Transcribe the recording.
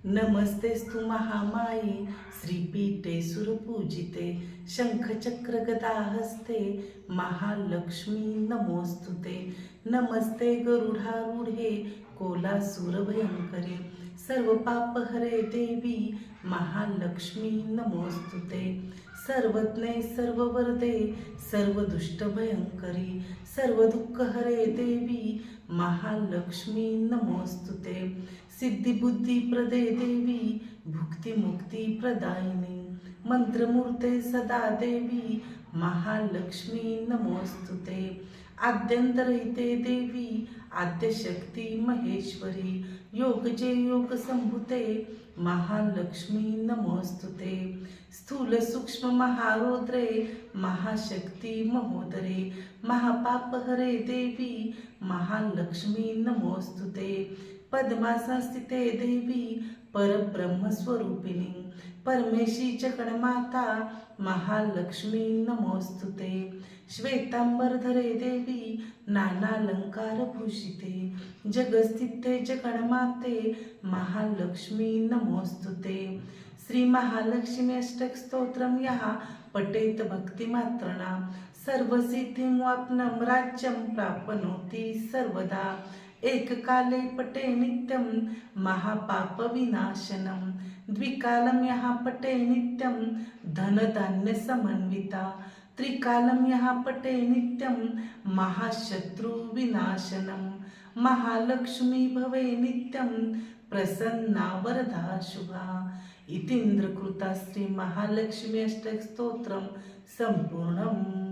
नमस्तेस्तु महामाये श्रीपीठे सुरपूजिते शंखचक्र गदा हस्ते महालक्ष्मी नमोस्तुते। नमस्ते गरुडारूढे कोलासुरभयंकरे सर्व पाप हरे देवी महालक्ष्मी नमोस्तुते। सर्वज्ञे सर्ववरदे सर्व दुष्ट भयंकरी सर्व दुःख हरे देवी महालक्ष्मी नमोस्तुते। सिद्धी बुद्धी प्रदे देवी भुक्ती मुक्ती प्रदायिनी मंत्रमूर्ते सदा देवी महालक्ष्मी नमोस्तुते। आद्यंतरहिते देवी आद्यशक्ती महेश्वरी योग जे योग संभूते महालक्ष्मी नमोस्तुते। स्थूल सूक्ष्म महारौद्रे महाशक्ती महोदरे महापाप हरे देवी महालक्ष्मी नमोस्तुते। पद्मासनस्थिते देवी परब्रह्म स्वरूपिणी परमेशी जगन्माता महालक्ष्मी नमोस्तुते। श्वेतांबरधरे देवी नानालंकार भूषिते जगस्थिते जगन्माते महालक्ष्मी नमोस्तुते। श्री महालक्ष्मी अष्टक स्तोत्रम यः पठेत भक्तिमात्रणा सर्वसिद्धिं वाप्नं राज्यं प्राप्नोति सर्वदा। एककाले पठे नित्यं महापाप विनाशनं द्विकालं यः पठे नित्यं धनधान्य समन्विता त्रिकालं यः पठे नित्यं महाशत्रु विनाशनं महालक्ष्मी भवे नित्यं प्रसन्ना वरदा शुभा। इतीन्द्रकृता श्री महालक्ष्मी अष्टक स्तोत्रम संपूर्णम्।